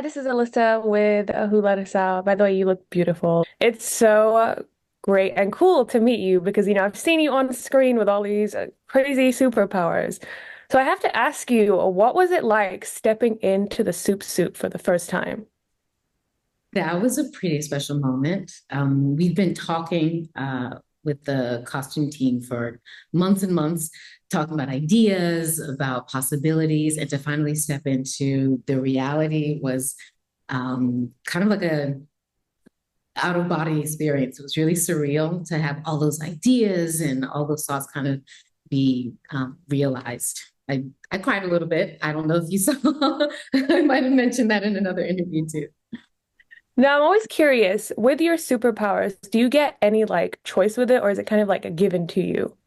this is Alyssa with Who Let Us Out. By the way, you look beautiful. It's so great and cool to meet you because, I've seen you on screen with all these crazy superpowers. So I have to ask you, what was it like stepping into the soup suit for the first time? That was a pretty special moment. We've been talking with the costume team for months and months, talking about ideas, about possibilities, and to finally step into the reality was kind of like a out of body experience. It was really surreal to have all those ideas and all those thoughts kind of be realized. I cried a little bit. I don't know if you saw. I might have mentioned that in another interview too. Now, I'm always curious, with your superpowers, do you get any like choice with it, or is it kind of like a given to you?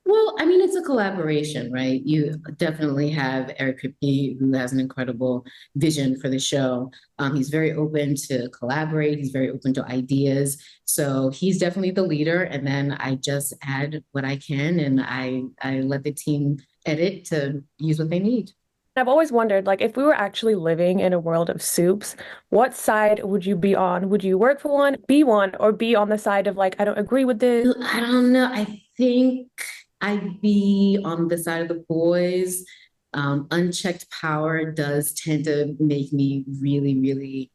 Well, I mean, it's a collaboration, right? You definitely have Eric Kripke, who has an incredible vision for the show. He's very open to collaborate. He's very open to ideas. So he's definitely the leader. And then I just add what I can, and I let the team edit to use what they need. I've always wondered, like, if we were actually living in a world of soups, what side would you be on? Would you work for one, or be on the side of like, I don't agree with this? I don't know. I think I'd be on the side of the boys. Unchecked power does tend to make me really, really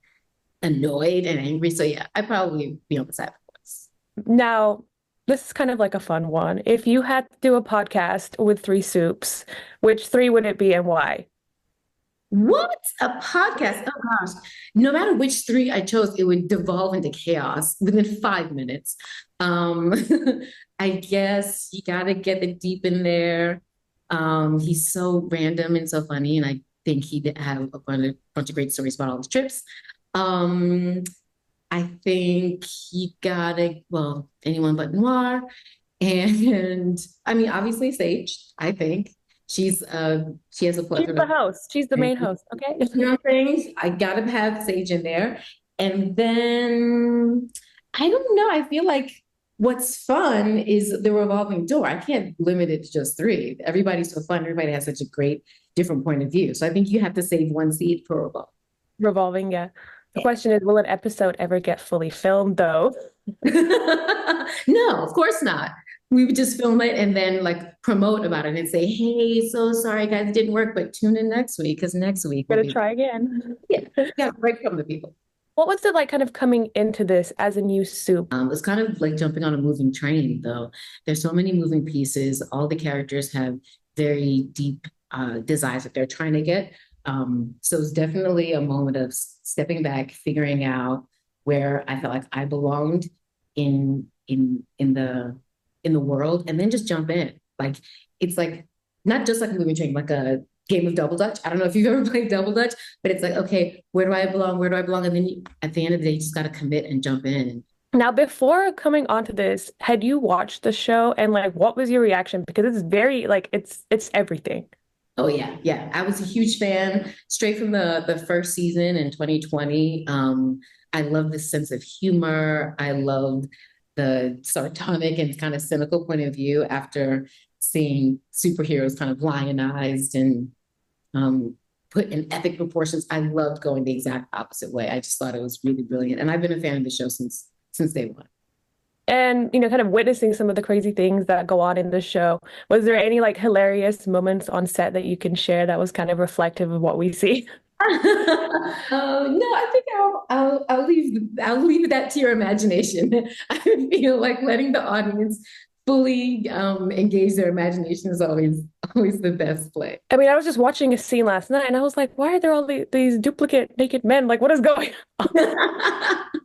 annoyed and angry. So yeah, I'd probably be on the side of the boys. Now, this is kind of like a fun one. If you had to do a podcast with three soups, which three would it be and why? What a podcast. Oh gosh. No matter which three I chose, it would devolve into chaos within 5 minutes. Um, I guess you gotta get the deep in there. He's so random and so funny, and I think he'd have a bunch of great stories about all his trips. Um, I think you gotta, well, anyone but Noir. And I mean, obviously Sage, I think. She has a She's plethora the of host. She's the main host, okay? you know things. I gotta have Sage in there. And then I don't know. I feel like what's fun is the revolving door. I can't limit it to just three. Everybody's so fun. Everybody has such a great different point of view. So I think you have to save one seat for revolve. Revolving, yeah. The question is, will an episode ever get fully filmed though? No, of course not. We would just film it and then like promote about it and say, hey, so sorry guys, it didn't work, but tune in next week because next week will Gotta be, try again. yeah, yeah, right from the people. What was it like kind of coming into this as a new soup? It's kind of like jumping on a moving train, though. There's so many moving pieces. All the characters have very deep desires that they're trying to get. So it's definitely a moment of stepping back, figuring out where I felt like I belonged in the world, and then just jump in. Like it's like not just like a moving train, like a game of double dutch. I don't know if you've ever played double dutch, but it's like, okay, where do I belong? Where do I belong? And then at the end of the day, you just got to commit and jump in. Now, before coming onto this, had you watched the show and like what was your reaction? Because it's very like it's everything. Oh yeah, yeah. I was a huge fan straight from the first season in 2020. I love the sense of humor. I loved the sardonic and kind of cynical point of view after seeing superheroes kind of lionized and put in epic proportions. I loved going the exact opposite way. I just thought it was really brilliant, and I've been a fan of the show since day one. And kind of witnessing some of the crazy things that go on in the show. Was there any like hilarious moments on set that you can share that was kind of reflective of what we see? No, I think I'll leave that to your imagination. I feel like letting the audience fully engage their imagination is always the best play. I mean, I was just watching a scene last night and I was like, why are there all these duplicate naked men? Like, what is going on?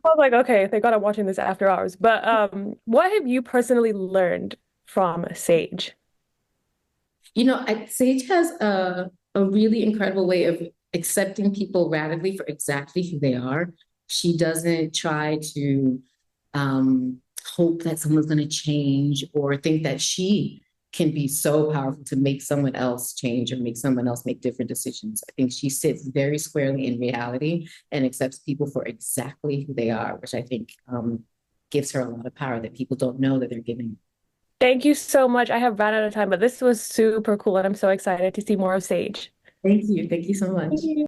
I was like, okay, thank God I'm watching this after hours. But what have you personally learned from Sage? Sage has a really incredible way of accepting people radically for exactly who they are. She doesn't try to hope that someone's going to change or think that she can be so powerful to make someone else change or make someone else make different decisions. I think she sits very squarely in reality and accepts people for exactly who they are, which I think gives her a lot of power that people don't know that they're giving. Thank you so much. I have run out of time, but this was super cool and I'm so excited to see more of Sage. Thank you. Thank you so much. Thank you.